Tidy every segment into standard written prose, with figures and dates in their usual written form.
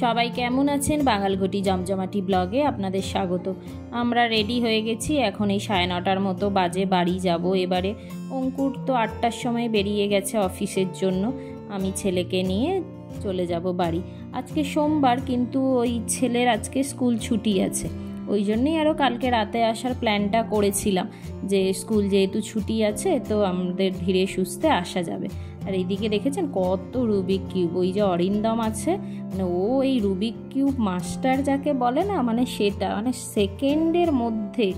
সবাই কেমন আছেন? বাঙালঘটি জমজমাটি ব্লগে আপনাদের স্বাগত। আমরা রেডি হয়ে গেছি, এখন এই 9:30 মতো বাজে, বাড়ি যাব এবারে। অঙ্কুর তো 8টার সময় বেরিয়ে গেছে অফিসের জন্য, আমি ছেলেকে নিয়ে চলে যাব বাড়ি। আজকে সোমবার, কিন্তু ওই ছেলের আজকে স্কুল ছুটি আছে, ওই জন্যই আরও কালকে রাতে আসার প্ল্যানটা করেছিলাম যে স্কুল যেহেতু ছুটি আছে তো আমাদের ধীরে সুস্থে আসা যাবে। আর এইদিকে দেখেছেন কত রুবিক কিউব, ওই যে অরিন্দম আছে, মানে ও এই রুবিক কিউব মাস্টার যাকে বলে না, মানে সেটা মানে সেকেন্ডের মধ্যে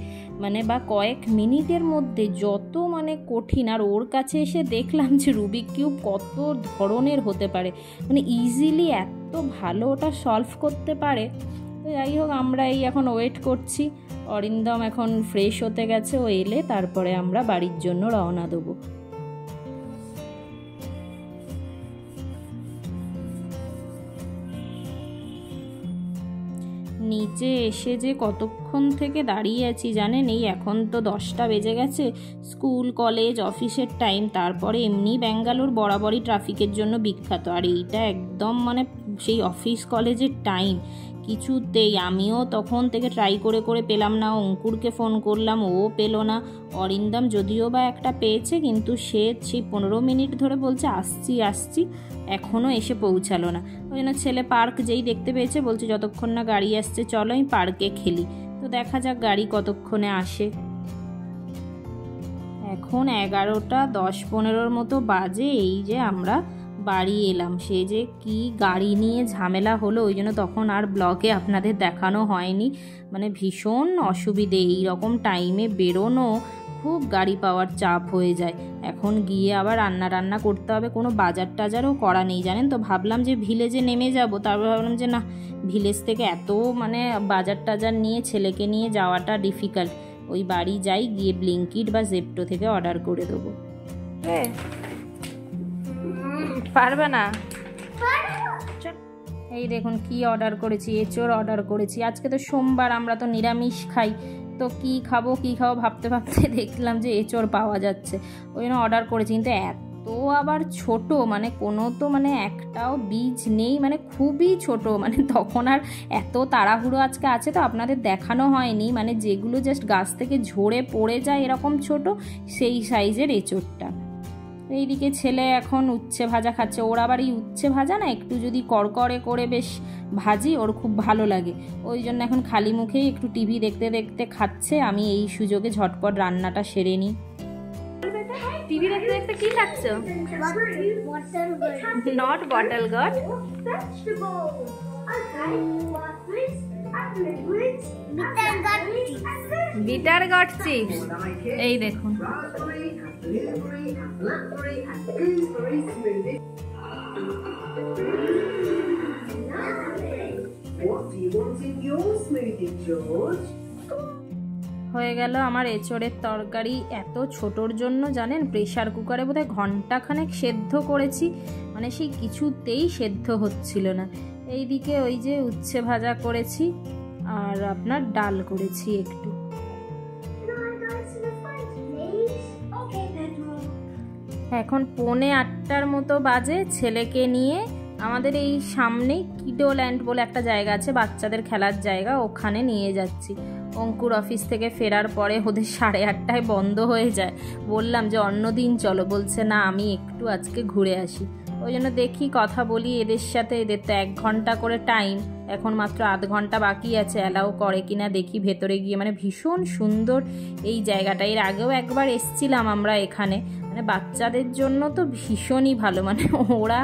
মানে বা কয়েক মিনিটের মধ্যে যত মানে কঠিন, আর ওর কাছে এসে দেখলাম যে রুবিক কিউব কত ধরনের হতে পারে, মানে ইজিলি এত ভালো ওটা সলভ করতে পারে। তো যাই হোক, আমরা এই এখন ওয়েট করছি। অরিন্দম এখন ফ্রেশ হতে গেছে, ও এলে তারপরে আমরা বাড়ির জন্য রওনা দেবো। নিচে এসে যে কতক্ষণ থেকে দাঁড়িয়ে আছি জানেন, এই এখন তো 10টা বেজে গেছে, স্কুল কলেজ অফিসের টাইম, তারপরে এমনি ব্যাঙ্গালোর বরাবরই ট্রাফিকের জন্য বিখ্যাত, আর এইটা একদম মানে সেই অফিস কলেজের টাইম। কিছুতেই আমিও তখন থেকে ট্রাই করে করে পেলাম না, অঙ্কুরকে ফোন করলাম, ও পেলো না। অরিন্দম যদিও বা একটা পেয়েছে, কিন্তু সে সেই 15 মিনিট ধরে বলছে আসছি আসছি, এখনও এসে পৌঁছালো না। ওই জন্য ছেলে পার্ক যেই দেখতে পেয়েছে বলছে যতক্ষণ না গাড়ি আসছে চলো আমি পার্কে খেলি। তো দেখা যাক গাড়ি কতক্ষণে আসে। এখন 11টা 10-15 মতো বাজে, এই যে আমরা বাড়ি এলাম। সে যে কি গাড়ি নিয়ে ঝামেলা হলো, ওই জন্য তখন আর ব্লগে আপনাদের দেখানো হয়নি। মানে ভীষণ অসুবিধে, এইরকম টাইমে বেরোনো, খুব গাড়ি পাওয়ার চাপ হয়ে যায়। এখন গিয়ে আবার রান্না করতে হবে, কোনো বাজার টাজারও করা নেই জানেন তো। ভাবলাম যে ভিলেজে নেমে যাব, তারপর ভাবলাম যে না, ভিলেজ থেকে এত মানে বাজার টাজার নিয়ে ছেলেকে নিয়ে যাওয়াটা ডিফিকাল্ট। ওই বাড়ি যাই, গিয়ে ব্লিঙ্কিট বা জেপ্টো থেকে অর্ডার করে দেবো। পারবে না? এই দেখুন কি অর্ডার করেছি, এঁচোড় অর্ডার করেছি। আজকে তো সোমবার, আমরা তো নিরামিষ খাই, তো কি খাবো ভাবতে ভাবতে দেখলাম যে এঁচোড় পাওয়া যাচ্ছে, ওই জন্য অর্ডার করেছি। কিন্তু এত আবার ছোট, মানে কোনো তো মানে একটাও বীজ নেই, মানে খুবই ছোট, মানে তখন আর এত তাড়াহুড়ো আজকে আছে তো আপনাদের দেখানো হয়নি, মানে যেগুলো জাস্ট গাছ থেকে ঝরে পড়ে যায় এরকম ছোট, সেই সাইজের এঁচোড়টা। এইদিকে ছেলে এখন উচ্ছে ভাজা খাচ্ছে। ওর আবার এই উচ্ছে ভাজা না একটু যদি কড়কড়ে করে বেশ ভাজি, ওর খুব ভালো লাগে, ওই জন্য এখন খালি মুখেই একটু টিভি দেখতে দেখতে খাচ্ছে। আমি এই সুযোগে ঝটপট রান্নাটা সেরে নিই। টিভি দেখতে দেখতে কি খাচ্ছো? Not bottle goat, bitter goat chips. এই দেখুন, হয়ে গেল আমার এঁচোড়ের তরকারি। এত ছোটোর জন্য জানেন প্রেশার কুকারে বোধহয় ঘন্টাখানেক সেদ্ধ করেছি, মানে সেই কিছুতেই সেদ্ধ হচ্ছিল না। এইদিকে ওই যে উচ্ছে ভাজা করেছি, আর আপনার ডাল করেছি একটু। এখন 7:45 মতো বাজে, ছেলেকে নিয়ে আমাদের এই সামনেই কিডোল্যান্ড বলে একটা জায়গা আছে, বাচ্চাদের খেলার জায়গা, ওখানে নিয়ে যাচ্ছি। অঙ্কুর অফিস থেকে ফেরার পরে ওদের 8:30টায় বন্ধ হয়ে যায়, বললাম যে অন্য দিন চলো, বলছে না আমি একটু আজকে ঘুরে আসি। ওই জন্য দেখি কথা বলি এদের সাথে, এদের তো 1 ঘন্টা করে টাইম, এখন মাত্র আধ ঘন্টা বাকি আছে, অ্যালাউ করে কিনা দেখি ভেতরে গিয়ে। মানে ভীষণ সুন্দর এই জায়গাটা, এর আগেও একবার এসছিলাম আমরা এখানে, মানে বাচ্চাদের জন্য তো ভীষণই ভালো, মানে ওরা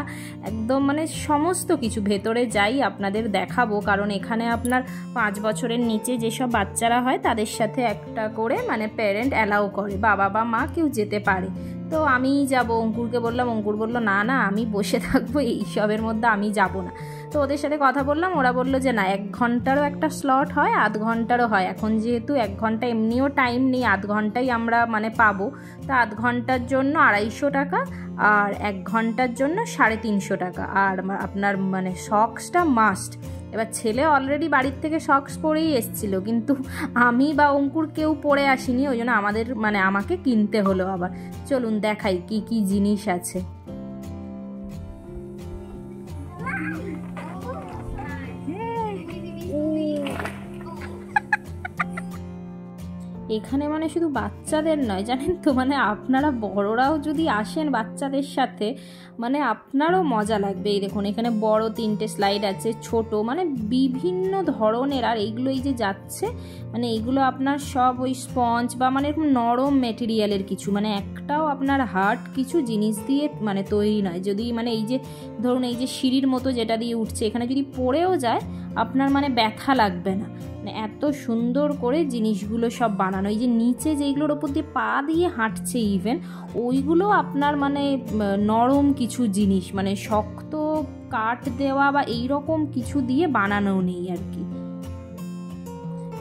একদম মানে সমস্ত কিছু। ভেতরে যাই আপনাদের দেখাবো, কারণ এখানে আপনার 5 বছরের নিচে যেসব বাচ্চারা হয় তাদের সাথে একটা করে মানে প্যারেন্ট অ্যালাউ করে, বাবা বা মা কেউ যেতে পারে। তো আমি যাব, অঙ্কুরকে বললাম, অঙ্কুর বললো না না আমি বসে থাকবো, এইসবের মধ্যে আমি যাব না। তো ওদের সাথে কথা বললাম, ওরা বললো যে না 1 ঘন্টারও একটা স্লট হয়, আধ ঘন্টারও হয়। এখন যেহেতু 1 ঘন্টা এমনিও টাইম নেই, আধ ঘন্টাই আমরা মানে পাবো, তো আধ ঘন্টার জন্য 250 টাকা, আর 1 ঘন্টার জন্য 350 টাকা। আর আপনার মানে সক্সটা মাস্ট। এবার ছেলে অলরেডি বাড়ির থেকে সক্স পরেই এসেছিল, কিন্তু আমি বা অঙ্কুর কেউ পরে আসিনি, ওই জন্য আমাকে কিনতে হলো আবার। চলুন দেখাই কি কি জিনিস আছে। এখানে মানে শুধু বাচ্চাদের নয় জানেন তো, মানে আপনারা বড়রাও যদি আসেন বাচ্চাদের সাথে মানে আপনারও মজা লাগবে। এই দেখুন এখানে বড় 3টে স্লাইড আছে, ছোট, মানে বিভিন্ন ধরনের। আর এইগুলো এই যে যাচ্ছে মানে এইগুলো আপনার সব ওই স্পঞ্জ বা মানে এরকম নরম মেটেরিয়ালের কিছু, মানে একটাও আপনার হার্ড কিছু জিনিস দিয়ে মানে তৈরি নয়। যদি মানে এই যে ধরুন এই যে সিঁড়ির মতো যেটা দিয়ে উঠছে, এখানে যদি পড়েও যায় আপনার মানে ব্যথা লাগবে না। মানে এত সুন্দর করে জিনিসগুলো সব বানানো। এই যে নিচে যেইগুলোর ওপর দিয়ে পা দিয়ে হাঁটছে ইভেন, ওইগুলো আপনার মানে নরম কিছু জিনিস, মানে শক্ত কাঠ দেওয়া বা এইরকম কিছু দিয়ে বানানো নেই আর কি।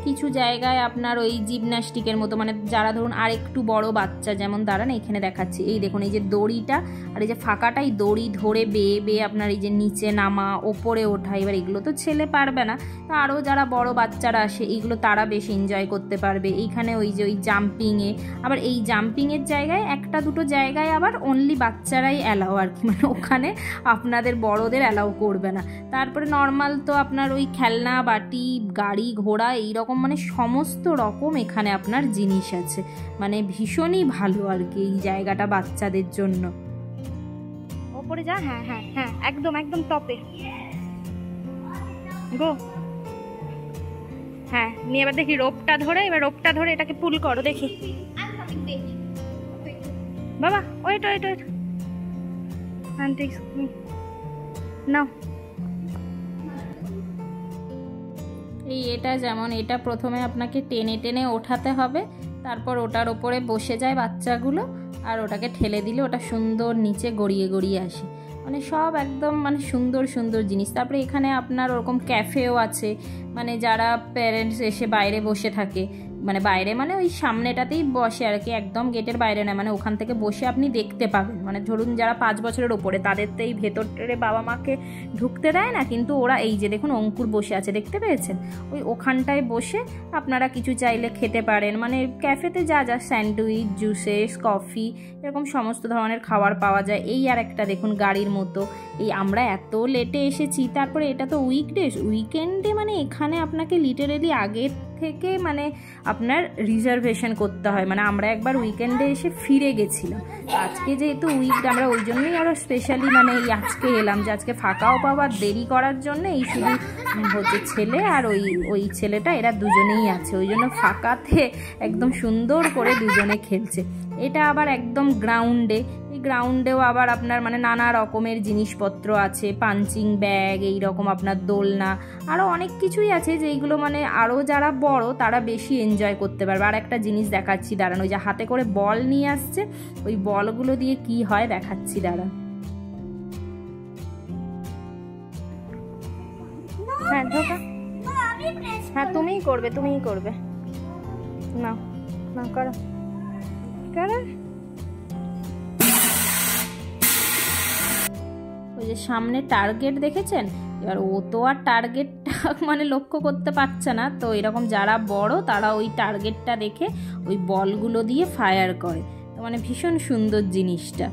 কিছু জায়গায় আপনার ওই জিমন্যাস্টিকের মতো, মানে যারা ধরুন আর একটু বড় বাচ্চা, যেমন দাঁড়ান এখানে দেখাচ্ছি, এই দেখুন এই যে দড়িটা আর এই যে ফাঁকাটাই দড়ি ধরে বেয়ে বেয়ে আপনার এই যে নিচে নামা ওপরে ওঠা। এবার এগুলো তো ছেলে পারবে না, তো আরও যারা বড় বাচ্চারা আসে এইগুলো তারা বেশ এনজয় করতে পারবে। এইখানে ওই যে ওই জাম্পিংয়ে, আবার এই জাম্পিংয়ের জায়গায় একটা দুটো জায়গায় আবার অনলি বাচ্চারাই অ্যালাও আর কি, মানে ওখানে আপনাদের বড়দের অ্যালাউ করবে না। তারপরে নর্মাল তো আপনার ওই খেলনা বাটি গাড়ি ঘোড়া এইরকম মানে সমস্ত রকম এখানে আপনার জিনিস আছে, মানে ভীষণই ভালো আর কি এই জায়গাটা বাচ্চাদের জন্য। ওপরে যা, হ্যাঁ হ্যাঁ হ্যাঁ একদম একদম টপে গো। হ্যাঁ নিয়ে এবার দেখি রোপটা ধরে, এবার রোপটা ধরে এটাকে পুল করো দেখি। বাবা ওইটা ওইটা ওইটা নাও। এটা যেমন এটা প্রথমে আপনাকে টেনে টেনে ওঠাতে হবে, তারপর ওটার ওপরে বসে যায় বাচ্চাগুলো, আর ওটাকে ঠেলে দিলে ওটা সুন্দর নিচে গড়িয়ে গড়িয়ে আসে, মানে সব একদম মানে সুন্দর সুন্দর জিনিস। তারপরে এখানে আপনার ওরকম ক্যাফেও আছে, মানে যারা প্যারেন্টস এসে বাইরে বসে থাকে, মানে বাইরে মানে ওই সামনেটাতেই বসে আর কি, একদম গেটের বাইরে না, মানে ওখান থেকে বসে আপনি দেখতে পাবেন। মানে ধরুন যারা 5 বছরের ওপরে তাদের তো এই ভেতরে বাবা মাকে ঢুকতে দেয় না, কিন্তু ওরা এই যে দেখুন অঙ্কুর বসে আছে দেখতে পেয়েছেন, ওই ওখানটায় বসে আপনারা কিছু চাইলে খেতে পারেন। মানে ক্যাফেতে যা যা স্যান্ডউইচ জুসেস কফি এরকম সমস্ত ধরনের খাবার পাওয়া যায়। এই আর একটা দেখুন গাড়ির মতো, এই আমরা এত লেটে এসেছি, তারপরে এটা তো উইকডেজ, উইকেন্ডে মানে এখানে আপনাকে লিটারেলি আগের থেকে মানে আপনার রিজার্ভেশন করতে হয়। মানে আমরা একবার উইকেন্ডে এসে ফিরে গেছিলাম, আজকে যেহেতু উইকডে আমরা ওই জন্যই আরও স্পেশালি মানে এই আজকে এলাম, যে আজকে ফাঁকাও পাওয়ার দেরি করার জন্য। এই শুধু হচ্ছে ছেলে আর ওই ছেলেটা, এরা দুজনেই আছে, ওই জন্য ফাঁকাতে একদম সুন্দর করে দুজনে খেলছে। এটা আবার একদম গ্রাউন্ডে, এই গ্রাউন্ডেও আবার আপনার মানে নানা রকমের জিনিসপত্র আছে, পাঞ্চিং ব্যাগ এইরকম আপনার দোলনা, আরও অনেক কিছুই আছে যেইগুলো মানে আরও যারা বড় তারা বেশি এনজয় করতে পারবে। আর একটা জিনিস দেখাচ্ছি দাঁড়ান, ওই যে হাতে করে বল নিয়ে আসছে, ওই বলগুলো দিয়ে কি হয় দেখাচ্ছি দাঁড়ান। হ্যাঁ ঢোকা, হ্যাঁ তুমিই করবে তুমিই করবে, না না করো করো। ওই যে সামনে টার্গেট দেখেছেন, এবার ও তো আর টার্গেটটা মানে লক্ষ্য করতে পারছে না, তো এরকম যারা বড় তারা ওই টার্গেটটা দেখে ওই বলগুলো দিয়ে ফায়ার করে, তো মানে ভীষণ সুন্দর জিনিসটা।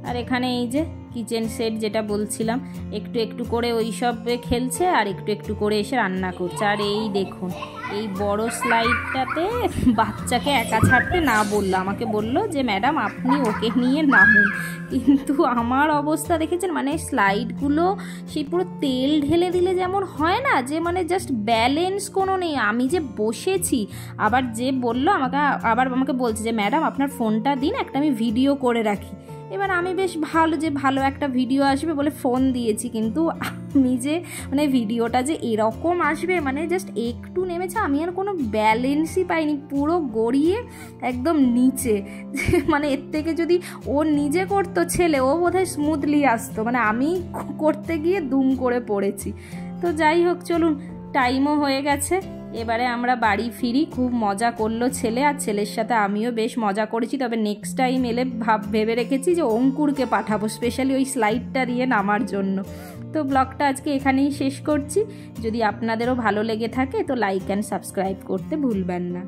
আর এখানে এই যে কিচেন সেট যেটা বলছিলাম, একটু একটু করে ওই সব খেলছে আর একটু একটু করে এসে রান্না করছে। আর এই দেখুন এই বড় স্লাইডটাতে বাচ্চাকে একা ছাড়তে না বললো, আমাকে বললো যে ম্যাডাম আপনি ওকে নিয়ে নামুন, কিন্তু আমার অবস্থা দেখেছেন মানে স্লাইডগুলো সেই পুরো তেল ঢেলে দিলে যেমন হয় না, যে মানে জাস্ট ব্যালেন্স কোনো নেই। আমি যে বসেছি, আবার যে বললো আমাকে বলছে যে ম্যাডাম আপনার ফোনটা দিন, একটা আমি ভিডিও করে রাখি। এবার আমি বেশ ভালো একটা ভিডিও আসবে বলে ফোন দিয়েছি, কিন্তু আমি যে মানে ভিডিওটা যে এরকম আসবে মানে জাস্ট একটু নেমেছে, আমি আর কোনো ব্যালেন্সই পাইনি, পুরো গড়িয়ে একদম নিচে। মানে এর থেকে যদি ও নিজে করতো ছেলে, ও বোধহয় স্মুথলি আসতো, মানে আমি করতে গিয়ে দুম করে পড়েছি। তো যাই হোক চলুন, টাইমও হয়ে গেছে, এবারে আমরা বাড়ি ফিরি। খুব মজা করলো ছেলে, আর ছেলের সাথে আমিও বেশ মজা করেছি। তবে নেক্সট টাইম এলে ভেবে রেখেছি যে অঙ্কুরকে পাঠাবো স্পেশালি ওই স্লাইডটা দিয়ে নামার জন্য। তো ব্লগটা আজকে এখানেই শেষ করছি। যদি আপনাদেরও ভালো লেগে থাকে তো লাইক অ্যান্ড সাবস্ক্রাইব করতে ভুলবেন না।